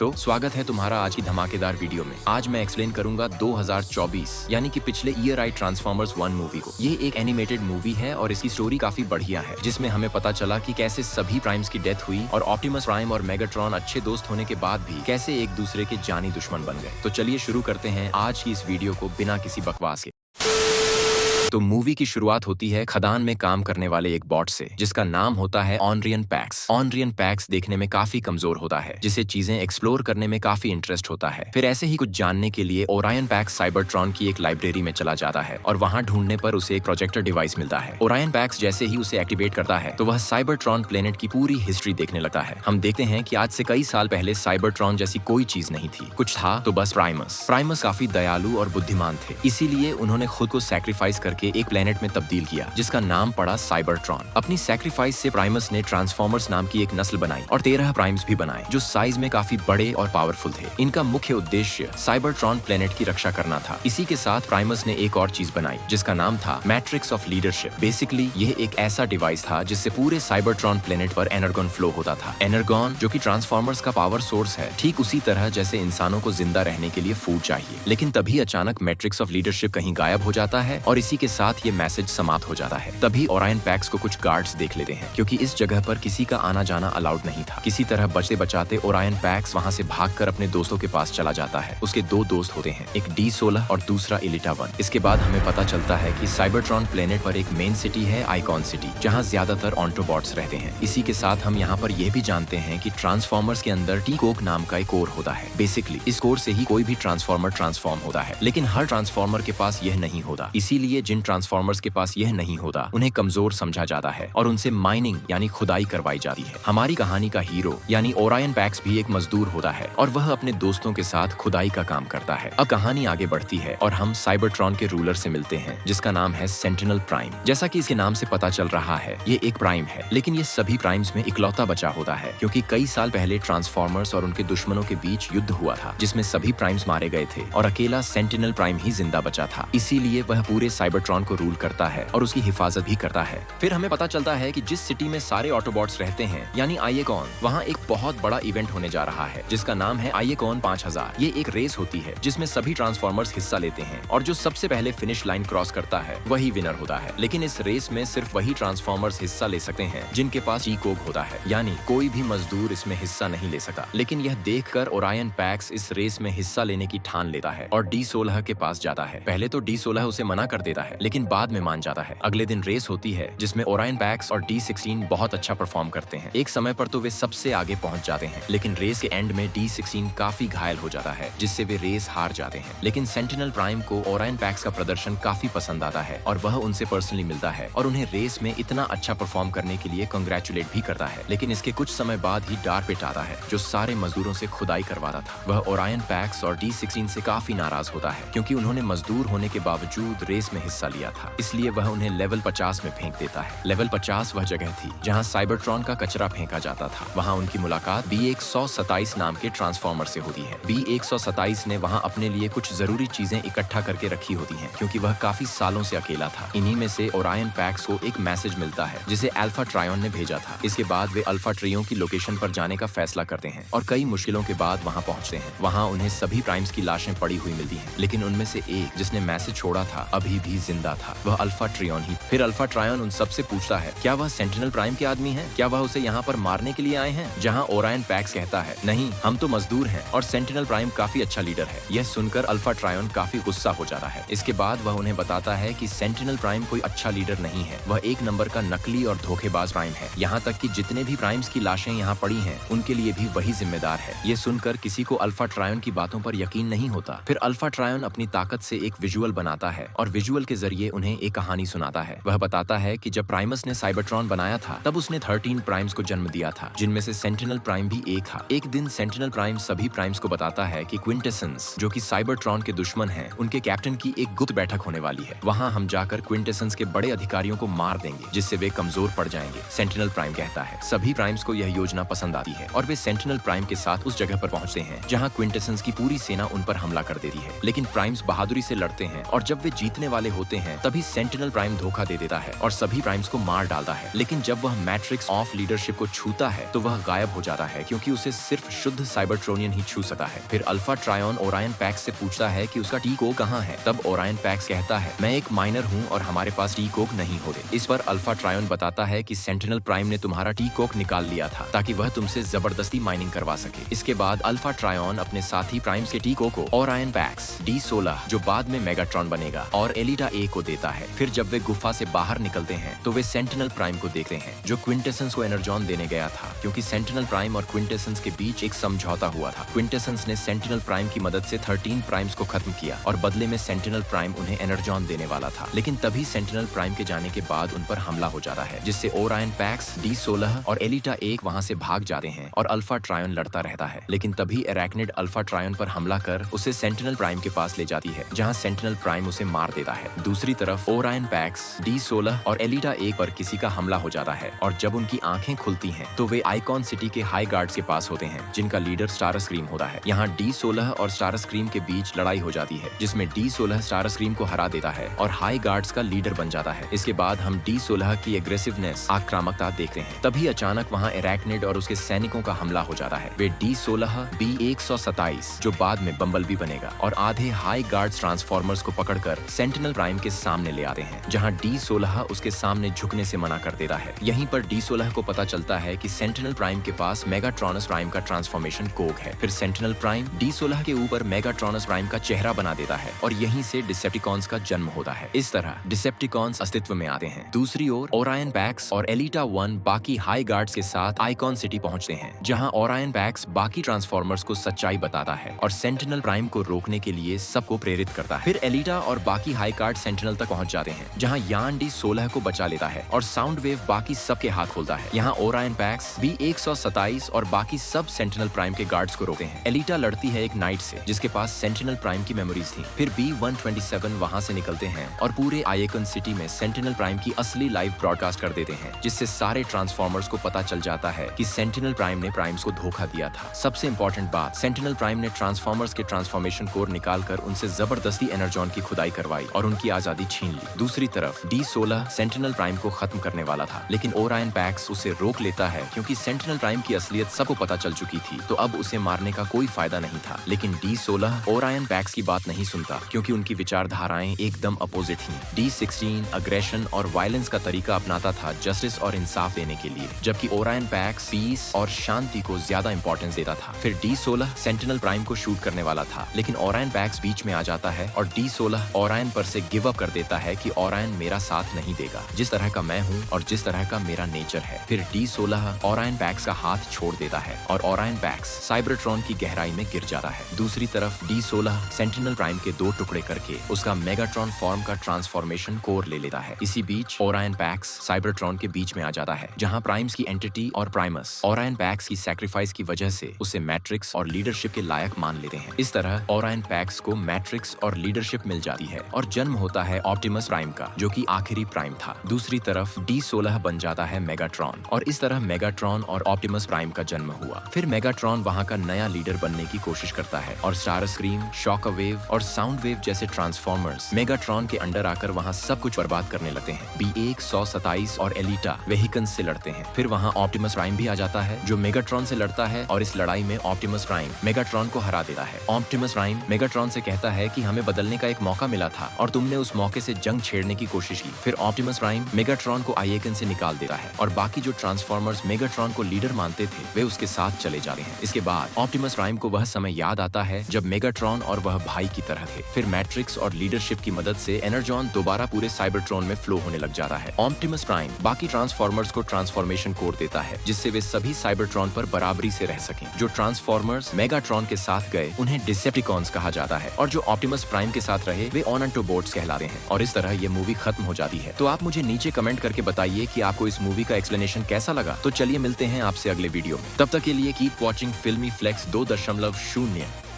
तो स्वागत है तुम्हारा आज की धमाकेदार वीडियो में। आज मैं एक्सप्लेन करूंगा 2024 यानी कि पिछले ईयर आई ट्रांसफॉर्मर्स 1 मूवी को। ये एक एनिमेटेड मूवी है और इसकी स्टोरी काफी बढ़िया है, जिसमें हमें पता चला कि कैसे सभी प्राइम्स की डेथ हुई और ऑप्टिमस प्राइम और मेगाट्रॉन अच्छे दोस्त होने के बाद भी कैसे एक दूसरे के जानी दुश्मन बन गए। तो चलिए शुरू करते हैं आज की इस वीडियो को बिना किसी बकवास के। तो मूवी की शुरुआत होती है खदान में काम करने वाले एक बॉट से, जिसका नाम होता है ऑनरियन पैक्स। ऑनरियन पैक्स देखने में काफी कमजोर होता है, जिसे चीजें एक्सप्लोर करने में काफी इंटरेस्ट होता है। फिर ऐसे ही कुछ जानने के लिए ओरायन पैक्स साइबरट्रॉन की एक लाइब्रेरी में चला जाता है और वहां ढूंढने पर उसे एक प्रोजेक्टर डिवाइस मिलता है। ओरायन पैक्स जैसे ही उसे एक्टिवेट करता है तो वह साइबरट्रॉन प्लेनेट की पूरी हिस्ट्री देखने लगता है। हम देखते हैं कि आज से कई साल पहले साइबरट्रॉन जैसी कोई चीज नहीं थी, कुछ था तो बस प्राइमस। प्राइमस काफी दयालु और बुद्धिमान थे, इसीलिए उन्होंने खुद को सैक्रिफाइस करके एक प्लेनेट में तब्दील किया, जिसका नाम पड़ा साइबरट्रॉन। अपनी सैक्रिफाइस से प्राइमस ने ट्रांसफॉर्मर्स नाम की एक नस्ल बनाई और 13 प्राइम्स भी बनाए, जो साइज में काफी बड़े और पावरफुल थे। इनका मुख्य उद्देश्य साइबरट्रॉन प्लेनेट की रक्षा करना था। इसी के साथ प्राइमस ने एक और चीज बनाई, जिसका नाम था मैट्रिक्स ऑफ लीडरशिप। बेसिकली यह एक ऐसा डिवाइस था जिससे पूरे साइबरट्रॉन प्लेनेट पर एनर्गॉन फ्लो होता था। एनर्गॉन जो कि ट्रांसफॉर्मर्स का पावर सोर्स है, ठीक उसी तरह जैसे इंसानों को जिंदा रहने के लिए फूड चाहिए। लेकिन तभी अचानक मैट्रिक्स ऑफ लीडरशिप कहीं गायब हो जाता है और इसी के साथ ये मैसेज समाप्त हो जाता है। तभी ओरायन पैक्स को कुछ गार्ड्स देख लेते हैं, क्योंकि इस जगह पर किसी का आना जाना अलाउड नहीं था। किसी तरह बचते बचाते ओरायन पैक्स वहां से भागकर अपने दोस्तों के पास चला जाता है। उसके दो दोस्त होते हैं, एक D16 और दूसरा इलिटा 1। इसके बाद हमें पता चलता है कि साइबरट्रॉन प्लेनेट पर एक मेन सिटी है, आइकॉन सिटी, जहाँ ज्यादातर ऑन्टोबॉट्स रहते हैं। इसी के साथ हम यहाँ पर यह भी जानते हैं कि ट्रांसफॉर्मर्स के अंदर टी-कोक नाम का एक कोर होता है। बेसिकली इस कोर से ही कोई भी ट्रांसफॉर्मर ट्रांसफॉर्म होता है, लेकिन हर ट्रांसफॉर्मर के पास यह नहीं होता। इसीलिए जिन ट्रांसफॉर्मर्स के पास यह नहीं होता उन्हें कमजोर समझा जाता है और उनसे माइनिंग यानी खुदाई करवाई जाती है। हमारी कहानी का हीरो यानी ओरायन पैक्स भी एक मजदूर होता है और वह अपने दोस्तों के साथ खुदाई का काम करता है। अब कहानी आगे बढ़ती है और हम साइबरट्रॉन के रूलर से मिलते हैं, जिसका नाम है सेंटिनल प्राइम। जैसा कि इसके नाम से पता चल रहा है, ये एक प्राइम है, लेकिन ये सभी प्राइम्स में इकलौता बचा होता है, क्योंकि कई साल पहले ट्रांसफॉर्मर्स और उनके दुश्मनों के बीच युद्ध हुआ था, जिसमें सभी प्राइम्स मारे गए थे और अकेला सेंटिनल प्राइम ही जिंदा बचा था। इसीलिए वह पूरे साइबरट्रॉन को रूल करता है और उसकी हिफाजत भी करता है। फिर हमें पता चलता है कि जिस सिटी में सारे ऑटोबॉट्स रहते हैं यानी आईएकॉन, वहाँ एक बहुत बड़ा इवेंट होने जा रहा है, जिसका नाम है आईएकॉन 5000। ये एक रेस होती है जिसमें सभी ट्रांसफॉर्मर्स हिस्सा लेते हैं और जो सबसे पहले फिनिश लाइन क्रॉस करता है वही विनर होता है। लेकिन इस रेस में सिर्फ वही ट्रांसफॉर्मर्स हिस्सा ले सकते हैं जिनके पास टी-कोक होता है, यानी कोई भी मजदूर इसमें हिस्सा नहीं ले सका। लेकिन यह देखकर ओरायन पैक्स इस रेस में हिस्सा लेने की ठान लेता है और D16 के पास जाता है। पहले तो D16 उसे मना कर देता है, लेकिन बाद में मान जाता है। अगले दिन रेस होती है जिसमें ओरायन पैक्स और D16 बहुत अच्छा परफॉर्म करते हैं। एक समय पर तो वे सबसे आगे पहुंच जाते हैं, लेकिन रेस के एंड में D16 काफी घायल हो जाता है, जिससे वे रेस हार जाते हैं। लेकिन सेंटिनल प्राइम को ओरायन पैक्स का प्रदर्शन काफी पसंद आता है और वह उनसे पर्सनली मिलता है और उन्हें रेस में इतना अच्छा परफॉर्म करने के लिए कंग्रेचुलेट भी करता है। लेकिन इसके कुछ समय बाद ही डार्पिट आता है, जो सारे मजदूरों से खुदाई करवाता था। वह ओरायन पैक्स और D16 से काफी नाराज होता है, क्योंकि उन्होंने मजदूर होने के बावजूद रेस में हिस्सा लिया था। इसलिए वह उन्हें लेवल 50 में फेंक देता है। लेवल 50 वह जगह थी जहां साइबरट्रॉन का कचरा फेंका जाता था। वहां उनकी मुलाकात B127 नाम के ट्रांसफॉर्मर से होती है। B127 ने वहां अपने लिए कुछ जरूरी चीजें इकट्ठा करके रखी होती हैं, क्योंकि वह काफी सालों से अकेला था। इन्हीं में से ओरायन पैक्स को एक मैसेज मिलता है, जिसे अल्फा ट्रायन ने भेजा था। इसके बाद वे अल्फा ट्रियो की लोकेशन पर जाने का फैसला करते हैं और कई मुश्किलों के बाद वहां पहुंचते हैं। वहां उन्हें सभी प्राइम्स की लाशें पड़ी हुई मिलती हैं, लेकिन उनमें से एक जिसने मैसेज छोड़ा था अभी भी जिंदा था। वह अल्फा ट्रियन ही। फिर अल्फा ट्रायन उन सबसे पूछता है, क्या वह सेंटिनल प्राइम के आदमी है? क्या वह उसे यहाँ पर मारने के लिए आए हैं? जहाँ ओरायन पैक्स कहता है, नहीं, हम तो मजदूर हैं और सेंटिनल प्राइम काफी अच्छा लीडर है। यह सुनकर अल्फा ट्रायन काफी गुस्सा हो जाता है। इसके बाद वह उन्हें बताता है कि सेंटिनल प्राइम कोई अच्छा लीडर नहीं है, वह एक नंबर का नकली और धोखेबाज प्राइम है। यहाँ तक कि जितने भी प्राइम्स की लाशें यहाँ पड़ी हैं, उनके लिए भी वही जिम्मेदार है। ये सुनकर किसी को अल्फा ट्रायन की बातों पर यकीन नहीं होता। फिर अल्फा ट्रायन अपनी ताकत से एक विजुअल बनाता है और विजुअल के जरिए उन्हें एक कहानी सुनाता है। वह बताता है कि जब प्राइमस ने साइबरट्रॉन बनाया था, तब उसने 13 प्राइम्स को जन्म दिया था, जिनमें से सेंटिनल प्राइम भी एक था। एक दिन सेंटिनल प्राइम सभी प्राइम्स को बताता है कि क्विंटेसेंस, जो कि साइबरट्रॉन के दुश्मन हैं, उनके कैप्टन की एक गुप्त बैठक होने वाली है। वहां हम जाकर क्विंटेसेंस के बड़े अधिकारियों को मार देंगे, जिससे वे कमजोर पड़ जाएंगे। सेंटिनल प्राइम कहता है। सभी प्राइम्स को यह योजना पसंद आती है और वे सेंटिनल प्राइम के साथ उस जगह पर पहुंचते हैं जहां क्विंटेसेंस की पूरी सेना उन पर हमला कर देती है। लेकिन प्राइम्स बहादुरी से लड़ते हैं और जब वे जीतने वाले होते होते हैं तभी सेंटिनल प्राइम धोखा दे देता है और सभी प्राइम्स को मार डालता है। लेकिन जब वह मैट्रिक्स ऑफ लीडरशिप को छूता है तो वह गायब हो जाता है क्योंकि उसे सिर्फ शुद्ध साइबरट्रोनियन ही छू सकता है। फिर अल्फा ट्रायन ओरायन पैक्स से पूछता है कि उसका टी कोग कहाँ है। तब ओरायन पैक्स कहता है, मैं एक माइनर हूँ और हमारे पास टी कोग नहीं होते। इस पर अल्फा ट्रायन बताता है कि सेंटिनल प्राइम ने तुम्हारा टी कोग निकाल लिया था ताकि वह तुमसे जबरदस्ती माइनिंग करवा सके। इसके बाद अल्फा ट्रायन अपने साथी प्राइम्स के टी कोग को ओरायन पैक्स D16 जो बाद में मेगाट्रॉन बनेगा और एलिटा ए को देता है। फिर जब वे गुफा से बाहर निकलते हैं तो वे सेंटिनल प्राइम को देखते हैं जो क्विंटेसेंस को एनर्जॉन देने गया था, क्योंकि सेंटिनल प्राइम और क्विंटेसेंस के बीच एक समझौता हुआ था। क्विंटेसेंस ने सेंटिनल प्राइम की मदद से 13 प्राइम्स को खत्म किया और बदले में सेंटिनल प्राइम उन्हें एनर्जॉन देने वाला था। लेकिन तभी सेंटिनल प्राइम के जाने के बाद उन पर हमला हो जाता है जिससे ओरायन पैक्स, D16 और एलिटा 1 वहां से भाग जाते हैं और अल्फा ट्रायन लड़ता रहता है। लेकिन तभी एराक्निड अल्फा ट्रायन पर हमला कर उसे सेंटिनल प्राइम के पास ले जाती है जहां सेंटिनल प्राइम उसे मार देता है। दूसरी तरफ ओरायन पैक्स, D16 और एलिटा 1 पर किसी का हमला हो जाता है और जब उनकी आंखें खुलती हैं तो वे आइकॉन सिटी के हाई गार्ड्स के पास होते हैं जिनका लीडर स्टारस्क्रीम होता है। यहाँ D16 और स्टारस्क्रीम के बीच लड़ाई हो जाती है जिसमें D16 स्टारस्क्रीम को हरा देता है और हाई गार्ड्स का लीडर बन जाता है। इसके बाद हम D16 की एग्रेसिवनेस, आक्रामकता देखते हैं। तभी अचानक वहाँ एराक्निड और उसके सैनिकों का हमला हो जाता है। वे D16 B127 जो बाद में बम्बलबी बनेगा और आधे हाई गार्ड्स ट्रांसफॉर्मर्स को पकड़कर सेंटिनल प्राइम के सामने ले आते हैं जहां D16 उसके सामने झुकने से मना कर देता है। यहीं पर D16 को पता चलता है कि सेंटिनल प्राइम के पास मेगाट्रॉनस प्राइम का ट्रांसफॉर्मेशन कोग है। फिर सेंटिनल प्राइम D16 के ऊपर मेगाट्रॉनस प्राइम का चेहरा बना देता है और यहीं से डिसेप्टिकॉन्स का जन्म होता है। इस तरह डिसेप्टिकॉन्स अस्तित्व में आते हैं। दूसरी ओर ओरायन पैक्स और एलिटा 1 बाकी हाई गार्ड्स के साथ आइकॉन सिटी पहुंचते हैं जहां ओरायन पैक्स बाकी ट्रांसफॉर्मर्स को सच्चाई बताता है और सेंटिनल प्राइम को रोकने के लिए सबको प्रेरित करता है। फिर एलिटा और बाकी हाई गार्ड सेंटिनल तक पहुंच जाते हैं जहां यान D16 को बचा लेता है और साउंड वेव बाकी सबके हाथ खोलता है। यहाँ ओरायन पैक्स B127 और बाकी सब सेंटिनल प्राइम के गार्ड्स को रोकते हैं। एलिटा लड़ती है एक नाइट से जिसके पास सेंटिनल प्राइम की मेमोरीज थी। फिर B127 वहां से निकलते हैं और पूरे आइकन सिटी में सेंटिनल प्राइम की असली लाइव ब्रॉडकास्ट कर देते हैं जिससे सारे ट्रांसफॉर्मर्स को पता चल जाता है कि सेंटिनल प्राइम ने प्राइम्स को धोखा दिया था। सबसे इंपॉर्टेंट बात, सेंटिनल प्राइम ने ट्रांसफॉर्मर्स के ट्रांसफॉर्मेशन कोर निकालकर उनसे जबरदस्ती एनर्जॉन की खुदाई करवाई और उनकी आजादी छीन ली। दूसरी तरफ D16 सेंटिनल प्राइम को खत्म करने वाला था लेकिन ओरायन पैक्स उसे रोक लेता है क्योंकि सेंटिनल प्राइम की असलियत सबको पता चल चुकी थी तो अब उसे मारने का कोई फायदा नहीं था। लेकिन D16 ओरायन पैक्स की बात नहीं सुनता क्योंकि उनकी विचारधाराएं एकदम अपोजिट थी। D16 अग्रेशन और वायलेंस का तरीका अपनाता था जस्टिस और इंसाफ देने के लिए, जबकि ओरायन पैक्स पीस और शांति को ज्यादा इंपॉर्टेंस देता था। फिर D16 सेंटिनल प्राइम को शूट करने वाला था लेकिन ओरायन पैक्स बीच में आ जाता है और D16 ओरायन पर से गिव अप कर देता है कि ओरायन मेरा साथ नहीं देगा, जिस तरह का मैं हूँ और जिस तरह का मेरा नेचर है। फिर D16 ओरायन पैक्स का हाथ छोड़ देता है और ओरायन पैक्स साइबरट्रॉन की गहराई में गिर जाता है। दूसरी तरफ D16 सेंटिनल प्राइम के 2 टुकड़े करके उसका मेगाट्रॉन फॉर्म का ट्रांसफॉर्मेशन कोर ले लेता है। इसी बीच ओरायन पैक्स साइबरट्रॉन के बीच में आ जाता है जहाँ प्राइम्स की एंटिटी और प्राइमस ओरायन पैक्स की सैक्रिफाइस की वजह से उसे मैट्रिक्स और लीडरशिप के लायक मान लेते हैं। इस तरह ओरायन पैक्स को मैट्रिक्स और लीडरशिप मिल जाती है और जन्म होता है ऑप्टिमस प्राइम का जो कि आखिरी प्राइम था। दूसरी तरफ D16 बन जाता है मेगाट्रॉन और इस तरह मेगाट्रॉन और ऑप्टिमस प्राइम का जन्म हुआ। फिर मेगाट्रॉन वहाँ का नया लीडर बनने की कोशिश करता है और स्टारस्क्रीम, शॉकवेव और साउंड वेव जैसे ट्रांसफॉर्मर्स मेगाट्रॉन के अंडर आकर वहाँ सब कुछ बर्बाद करने लगते हैं। B127 और एलिटा वेहिकल्स से लड़ते हैं। फिर वहाँ ऑप्टिमस प्राइम भी आ जाता है जो मेगाट्रॉन से लड़ता है और इस लड़ाई में ऑप्टिमस प्राइम मेगाट्रॉन को हरा देता है। ऑप्टिमस प्राइम मेगाट्रॉन से कहता है कि हमें बदलने का एक मौका मिला था और तुमने उस मौके से जंग छेड़ने की कोशिश की। फिर ऑप्टिमस प्राइम मेगाट्रॉन को आइकन से निकाल देता है और बाकी जो ट्रांसफॉर्मर्स मेगाट्रॉन को लीडर मानते थे वे उसके साथ चले जाते हैं। इसके बाद ऑप्टिमस प्राइम को वह समय याद आता है जब मेगाट्रॉन और वह भाई की तरह थे। फिर मैट्रिक्स और लीडरशिप की मदद से एनर्जॉन दोबारा पूरे साइबरट्रॉन में फ्लो होने लग जाता है। ऑप्टिमस प्राइम बाकी ट्रांसफॉर्मर्स को ट्रांसफॉर्मेशन कोड देता है जिससे वे सभी साइबरट्रॉन पर बराबरी से रह सकें। जो ट्रांसफॉर्मर्स मेगाट्रॉन के साथ गए उन्हें डिसेप्टिकॉन्स कहा जाता है और जो ऑप्टिमस प्राइम के साथ रहे वे ऑनटोबोट्स कहलाते हैं। और इस तरह ये मूवी खत्म हो जाती है। तो आप मुझे नीचे कमेंट करके बताइए कि आपको इस मूवी का एक्सप्लेनेशन कैसा लगा। तो चलिए मिलते हैं आपसे अगले वीडियो में। तब तक के लिए कीप वॉचिंग फिल्मी फ्लेक्स 2.0।